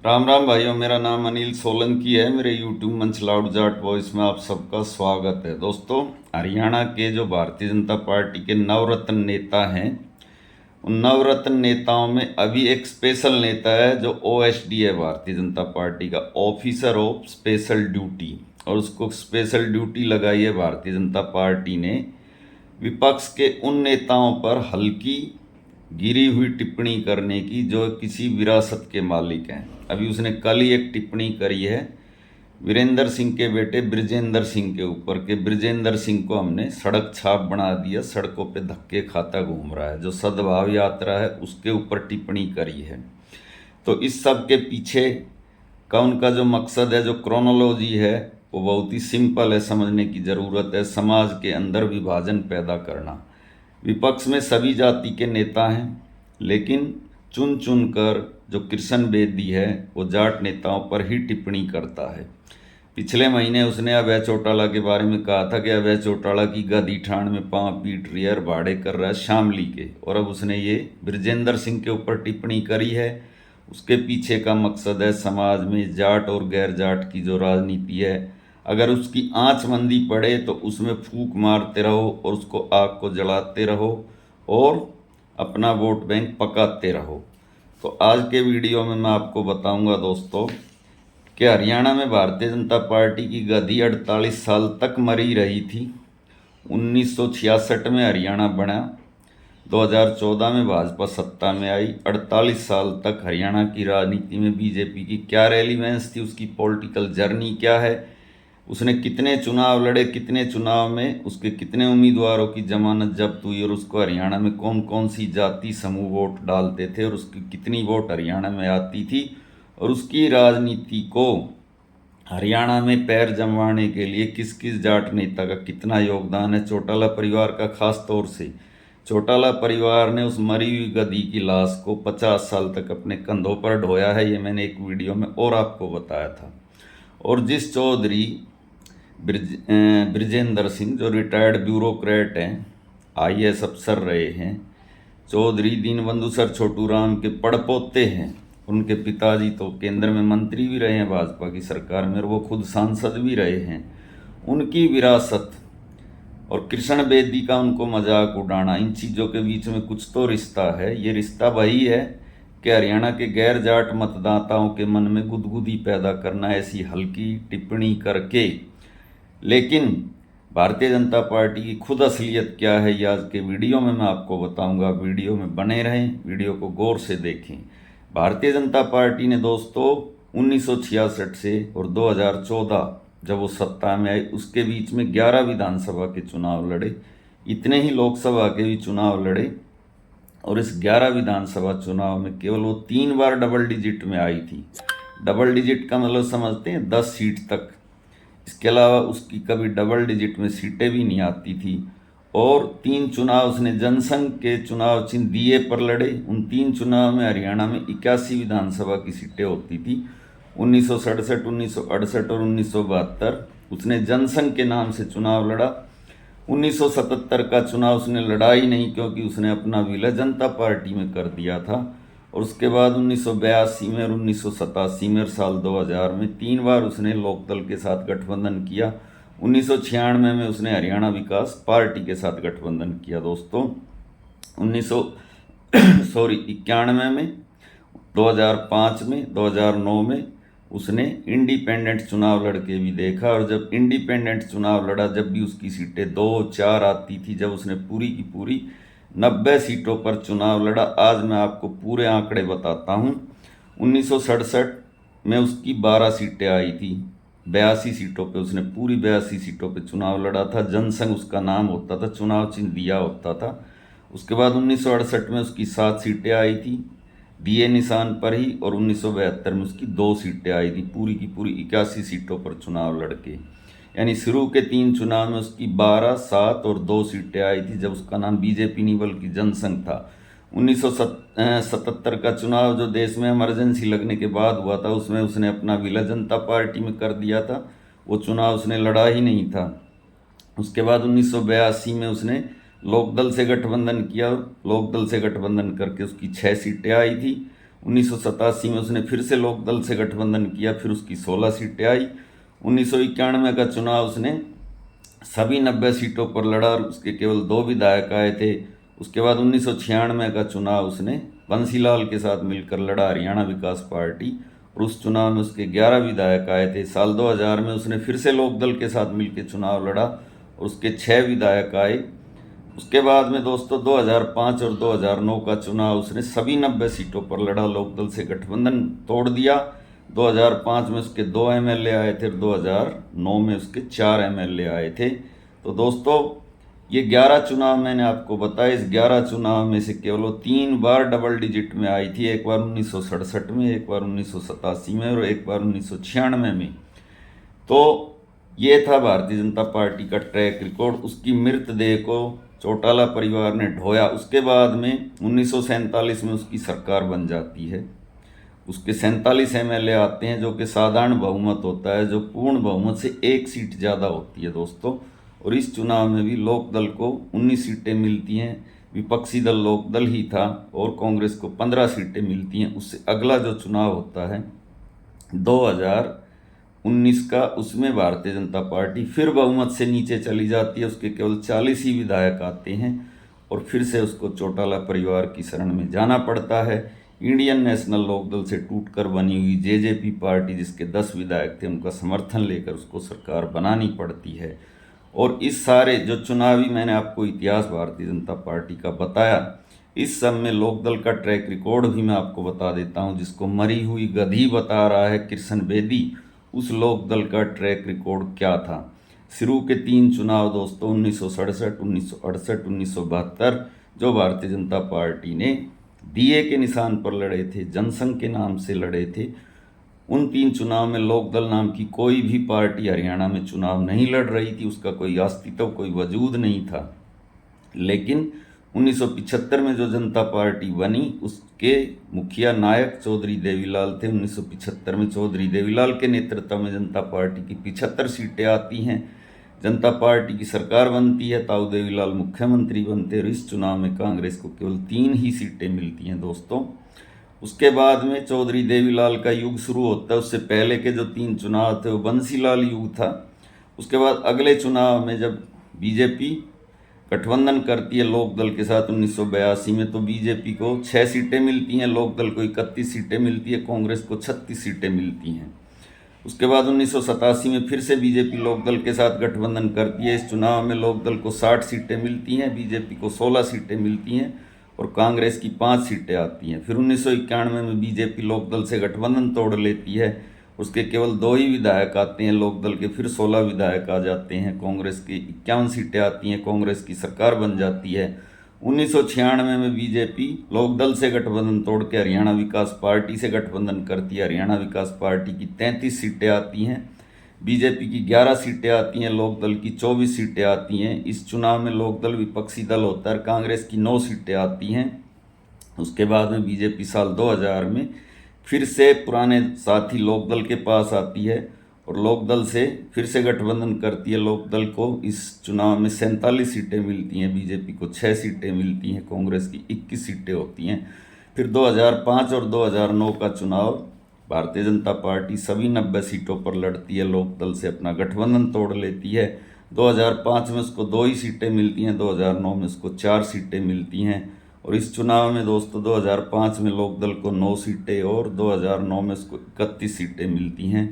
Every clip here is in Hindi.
राम राम भाइयों, मेरा नाम अनिल सोलंकी है। मेरे यूट्यूब मंच लाउड जाट वॉइस में आप सबका स्वागत है। दोस्तों, हरियाणा के जो भारतीय जनता पार्टी के नवरत्न नेता हैं, उन नवरत्न नेताओं में अभी एक स्पेशल नेता है जो ओएसडी है, भारतीय जनता पार्टी का ऑफिसर ऑफ स्पेशल ड्यूटी। और उसको स्पेशल ड्यूटी लगाई है भारतीय जनता पार्टी ने विपक्ष के उन नेताओं पर हल्की गिरी हुई टिप्पणी करने की जो किसी विरासत के मालिक हैं। अभी उसने कल ही एक टिप्पणी करी है वीरेंद्र सिंह के बेटे ब्रिजेंद्र सिंह के ऊपर के ब्रिजेंद्र सिंह को हमने सड़क छाप बना दिया, सड़कों पे धक्के खाता घूम रहा है। जो सद्भाव यात्रा है उसके ऊपर टिप्पणी करी है। तो इस सब के पीछे का उनका जो मकसद है, जो क्रोनोलॉजी है, वो बहुत ही सिंपल है, समझने की ज़रूरत है। समाज के अंदर विभाजन पैदा करना। विपक्ष में सभी जाति के नेता हैं, लेकिन चुन चुन कर जो कृष्ण बेदी है वो जाट नेताओं पर ही टिप्पणी करता है। पिछले महीने उसने अभय चौटाला के बारे में कहा था कि अभय चौटाला की गदी ठाण में पाँव पीट रही है और भाड़े कर रहा है शामली के। और अब उसने ये ब्रिजेंद्र सिंह के ऊपर टिप्पणी करी है। उसके पीछे का मकसद है समाज में जाट और गैर जाट की जो राजनीति है, अगर उसकी आँच मंदी पड़े तो उसमें फूंक मारते रहो और उसको आग को जलाते रहो और अपना वोट बैंक पकाते रहो। तो आज के वीडियो में मैं आपको बताऊंगा दोस्तों कि हरियाणा में भारतीय जनता पार्टी की गद्दी 48 साल तक मरी रही थी। 1966 में हरियाणा बना, 2014 में भाजपा सत्ता में आई। 48 साल तक हरियाणा की राजनीति में बीजेपी की क्या रेलिवेंस थी, उसकी पॉलिटिकल जर्नी क्या है, उसने कितने चुनाव लड़े, कितने चुनाव में उसके कितने उम्मीदवारों की जमानत जब्त हुई और उसको हरियाणा में कौन कौन सी जाति समूह वोट डालते थे और उसकी कितनी वोट हरियाणा में आती थी, और उसकी राजनीति को हरियाणा में पैर जमवाने के लिए किस किस जाट नेता का कितना योगदान है। चौटाला परिवार का खास तौर से चौटाला परिवार ने उस मरी हुई गधी की लाश को 50 साल तक अपने कंधों पर ढोया है। ये मैंने एक वीडियो में और आपको बताया था। और जिस चौधरी ब्रिजेंद्र सिंह जो रिटायर्ड ब्यूरोक्रेट हैं, आईएएस अफसर रहे हैं, चौधरी दीनबंधु सर छोटू राम के पड़पोते हैं। उनके पिताजी तो केंद्र में मंत्री भी रहे हैं भाजपा की सरकार में और वो खुद सांसद भी रहे हैं। उनकी विरासत और कृष्ण बेदी का उनको मजाक उड़ाना, इन चीज़ों के बीच में कुछ तो रिश्ता है। ये रिश्ता वही है कि हरियाणा के गैर जाट मतदाताओं के मन में गुदगुदी पैदा करना, ऐसी हल्की टिप्पणी करके। लेकिन भारतीय जनता पार्टी की खुद असलियत क्या है, ये आज के वीडियो में मैं आपको बताऊंगा। वीडियो में बने रहें, वीडियो को गौर से देखें। भारतीय जनता पार्टी ने दोस्तों 1966 से और 2014 जब वो सत्ता में आई, उसके बीच में 11 विधानसभा के चुनाव लड़े, इतने ही लोकसभा के भी चुनाव लड़े। और इस 11 विधानसभा चुनाव में केवल वो 3 बार डबल डिजिट में आई थी। डबल डिजिट का मतलब समझते हैं, 10 सीट तक। इसके अलावा उसकी कभी डबल डिजिट में सीटें भी नहीं आती थी। और 3 चुनाव उसने जनसंघ के चुनाव चिन्ह दिए पर लड़े। उन 3 चुनाव में हरियाणा में 81 विधानसभा की सीटें होती थी। 1967, 1968 और 1972 उसने जनसंघ के नाम से चुनाव लड़ा। 1977 का चुनाव उसने लड़ा ही नहीं, क्योंकि उसने अपना विलय जनता पार्टी में कर दिया था। और उसके बाद 1982 में और 1987 में और साल 2000 में 3 बार उसने लोकदल के साथ गठबंधन किया। 1996 में उसने हरियाणा विकास पार्टी के साथ गठबंधन किया दोस्तों। 91 में, 2005 में, 2009 में उसने इंडिपेंडेंट चुनाव लड़के भी देखा। और जब इंडिपेंडेंट चुनाव लड़ा, जब भी उसकी सीटें 2-4 आती थी, जब उसने पूरी की पूरी 90 सीटों पर चुनाव लड़ा। आज मैं आपको पूरे आंकड़े बताता हूँ। 1967 में उसकी 12 सीटें आई थी, 82 सीटों पे उसने पूरी 82 सीटों पे चुनाव लड़ा था। जनसंघ उसका नाम होता था, चुनाव चिन्ह दिया होता था। उसके बाद 1968 में उसकी 7 सीटें आई थी दिए निशान पर ही, और 1972 में उसकी 2 सीटें आई थी, पूरी की पूरी 81 सीटों पर चुनाव लड़के। यानी शुरू के 3 चुनाव में उसकी 12, 7 और 2 सीटें आई थी, जब उसका नाम बीजेपी नहीं बल्कि जनसंघ था। 1977 का चुनाव जो देश में इमरजेंसी लगने के बाद हुआ था, उसमें उसने अपना विलय जनता पार्टी में कर दिया था। वो चुनाव उसने लड़ा ही नहीं था। उसके बाद 1982 में उसने लोकदल से गठबंधन किया। लोकदल से गठबंधन करके उसकी 6 सीटें आई थी। 1987 में उसने फिर से लोकदल से गठबंधन किया, फिर उसकी 16 सीटें आई। 1991 का चुनाव उसने सभी 90 सीटों पर लड़ा और उसके केवल 2 विधायक आए थे। उसके बाद 1996 का चुनाव उसने बंसीलाल के साथ मिलकर लड़ा, हरियाणा विकास पार्टी, और उस चुनाव में उसके 11 विधायक आए थे। साल 2000 में उसने फिर से लोकदल के साथ मिलकर चुनाव लड़ा और उसके 6 विधायक आए। उसके बाद में दोस्तों 2005 और 2009 का चुनाव उसने सभी 90 सीटों पर लड़ा, लोकदल से गठबंधन तोड़ दिया। 2005 में उसके 2 एमएलए आए थे और 2009 में उसके 4 एमएलए आए थे। तो दोस्तों ये 11 चुनाव मैंने आपको बताया, इस 11 चुनाव में से केवल 3 बार डबल डिजिट में आई थी, एक बार 1967 में, एक बार 1987 में और एक बार 1996 में। तो ये था भारतीय जनता पार्टी का ट्रैक रिकॉर्ड। उसकी मृतदेह को चौटाला परिवार ने ढोया। उसके बाद में 1947 में उसकी सरकार बन जाती है। उसके 47 एमएलए आते हैं, जो कि साधारण बहुमत होता है, जो पूर्ण बहुमत से 1 सीट ज़्यादा होती है दोस्तों। और इस चुनाव में भी लोकदल को 19 सीटें मिलती हैं, विपक्षी दल लोकदल ही था, और कांग्रेस को 15 सीटें मिलती हैं। उससे अगला जो चुनाव होता है 2019 का, उसमें भारतीय जनता पार्टी फिर बहुमत से नीचे चली जाती है, उसके केवल 40 ही विधायक आते हैं और फिर से उसको चौटाला परिवार की शरण में जाना पड़ता है। इंडियन नेशनल लोकदल से टूटकर बनी हुई जेजेपी पार्टी, जिसके 10 विधायक थे, उनका समर्थन लेकर उसको सरकार बनानी पड़ती है। और इस सारे जो चुनावी मैंने आपको इतिहास भारतीय जनता पार्टी का बताया, इस सब में लोकदल का ट्रैक रिकॉर्ड भी मैं आपको बता देता हूं, जिसको मरी हुई गधी बता रहा है कृष्ण बेदी, उस लोकदल का ट्रैक रिकॉर्ड क्या था। शुरू के 3 चुनाव दोस्तों 1967, 1968, 1972, जो भारतीय जनता पार्टी ने दिए के निशान पर लड़े थे, जनसंघ के नाम से लड़े थे, उन 3 चुनाव में लोकदल नाम की कोई भी पार्टी हरियाणा में चुनाव नहीं लड़ रही थी, उसका कोई अस्तित्व, कोई वजूद नहीं था। लेकिन 1975 में जो जनता पार्टी बनी, उसके मुखिया नायक चौधरी देवीलाल थे। 1975 में चौधरी देवीलाल के नेतृत्व में जनता पार्टी की 75 सीटें आती हैं, जनता पार्टी की सरकार बनती है, ताऊ देवीलाल मुख्यमंत्री बनते हैं और इस चुनाव में कांग्रेस को केवल 3 ही सीटें मिलती हैं दोस्तों। उसके बाद में चौधरी देवीलाल का युग शुरू होता है। उससे पहले के जो 3 चुनाव थे वो बंसीलाल युग था। उसके बाद अगले चुनाव में जब बीजेपी गठबंधन करती है लोकदल के साथ 1982 में, तो बीजेपी को 6 सीटें मिलती हैं, लोकदल को 31 सीटें मिलती है, कांग्रेस को 36 सीटें मिलती हैं। उसके बाद 1987 में फिर से बीजेपी लोकदल के साथ गठबंधन करती है। इस चुनाव में लोकदल को 60 सीटें मिलती हैं, बीजेपी को 16 सीटें मिलती हैं और कांग्रेस की 5 सीटें आती हैं। फिर 1991 में बीजेपी लोकदल से गठबंधन तोड़ लेती है, उसके केवल 2 ही विधायक आते हैं लोकदल के, फिर 16 विधायक आ जाते हैं, कांग्रेस की 51 सीटें आती हैं, कांग्रेस की सरकार बन जाती है। 1996 में बीजेपी लोकदल से गठबंधन तोड़ के हरियाणा विकास पार्टी से गठबंधन करती है, हरियाणा विकास पार्टी की 33 सीटें आती हैं, बीजेपी की 11 सीटें आती हैं, लोकदल की 24 सीटें आती हैं। इस चुनाव में लोकदल विपक्षी दल होता है, कांग्रेस की 9 सीटें आती हैं। उसके बाद में बीजेपी साल 2000 में फिर से पुराने साथी लोकदल के पास आती है और लोकदल से फिर से गठबंधन करती है। लोकदल को इस चुनाव में 47 सीटें मिलती हैं, बीजेपी को 6 सीटें मिलती हैं, कांग्रेस की 21 सीटें होती हैं। फिर 2005 और 2009 का चुनाव भारतीय जनता पार्टी सभी 90 सीटों पर लड़ती है, लोकदल से अपना गठबंधन तोड़ लेती है। 2005 में उसको 2 ही सीटें मिलती हैं, 2009 में उसको 4 सीटें मिलती हैं। और इस चुनाव में दोस्तों 2005 में लोकदल को 9 सीटें और 2009 में उसको 31 सीटें मिलती हैं।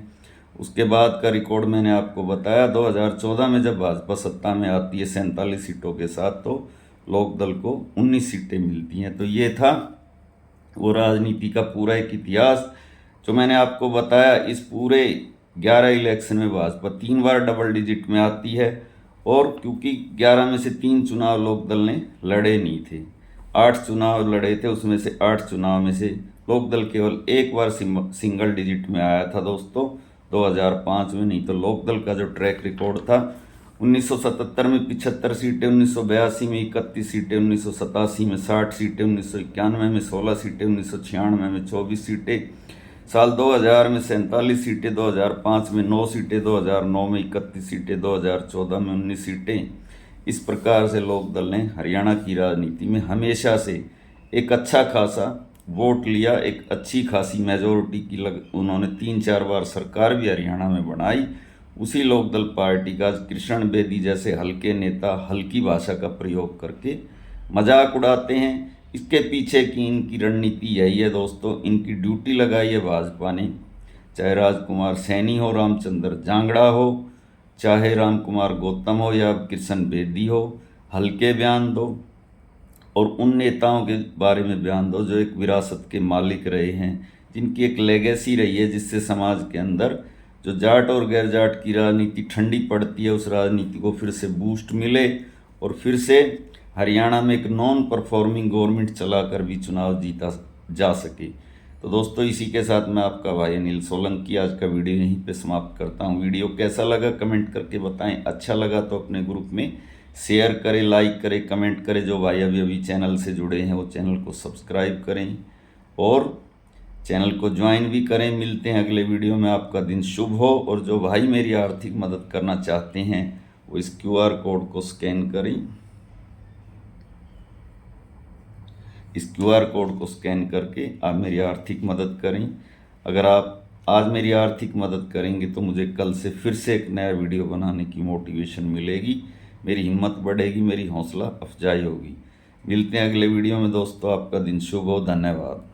उसके बाद का रिकॉर्ड मैंने आपको बताया। 2014 में जब भाजपा सत्ता में आती है 47 सीटों के साथ, तो लोकदल को 19 सीटें मिलती हैं। तो ये था वो राजनीति का पूरा एक इतिहास जो मैंने आपको बताया। इस पूरे 11 इलेक्शन में भाजपा 3 बार डबल डिजिट में आती है, और क्योंकि 11 में से 3 चुनाव लोकदल ने लड़े नहीं थे, 8 चुनाव लड़े थे, उसमें से 8 चुनाव में से लोकदल केवल 1 बार सिंगल डिजिट में आया था दोस्तों, 2005 में। नहीं तो लोकदल का जो ट्रैक रिकॉर्ड था 1977 में 75 सीटें, 1982 में 31 सीटें, 1987 में 60 सीटें, 1991 में 16 सीटें, 1996 में 24 सीटें, साल 2000 में 47 सीटें, 2005 में 9 सीटें, 2009 में 31 सीटें, 2014 में 19 सीटें। इस प्रकार से लोकदल ने हरियाणा की राजनीति में हमेशा से एक अच्छा खासा वोट लिया, एक अच्छी खासी मेजोरिटी की उन्होंने 3-4 बार सरकार भी हरियाणा में बनाई। उसी लोकदल पार्टी का कृष्ण बेदी जैसे हल्के नेता हल्की भाषा का प्रयोग करके मजाक उड़ाते हैं। इसके पीछे की इनकी रणनीति यही है दोस्तों, इनकी ड्यूटी लगाई है भाजपा ने। चाहे राजकुमार सैनी हो, रामचंद्र जांगड़ा हो, चाहे राम कुमार गौतम हो या कृष्ण बेदी हो, हल्के बयान दो और उन नेताओं के बारे में बयान दो जो एक विरासत के मालिक रहे हैं, जिनकी एक लेगेसी रही है, जिससे समाज के अंदर जो जाट और गैर जाट की राजनीति ठंडी पड़ती है उस राजनीति को फिर से बूस्ट मिले और फिर से हरियाणा में एक नॉन परफॉर्मिंग गवर्नमेंट चलाकर भी चुनाव जीता जा सके। तो दोस्तों इसी के साथ मैं आपका भाई अनिल सोलंकी आज का वीडियो यहीं पे समाप्त करता हूँ। वीडियो कैसा लगा कमेंट करके बताएं, अच्छा लगा तो अपने ग्रुप में शेयर करें, लाइक करें, कमेंट करें। जो भाई अभी अभी चैनल से जुड़े हैं वो चैनल को सब्सक्राइब करें और चैनल को ज्वाइन भी करें। मिलते हैं अगले वीडियो में, आपका दिन शुभ हो। और जो भाई मेरी आर्थिक मदद करना चाहते हैं वो इस QR कोड को स्कैन करें, इस QR कोड को स्कैन करके आप मेरी आर्थिक मदद करें। अगर आप आज मेरी आर्थिक मदद करेंगे तो मुझे कल से फिर से एक नया वीडियो बनाने की मोटिवेशन मिलेगी, मेरी हिम्मत बढ़ेगी, मेरी हौसला अफजाई होगी। मिलते हैं अगले वीडियो में दोस्तों, आपका दिन शुभ हो। धन्यवाद।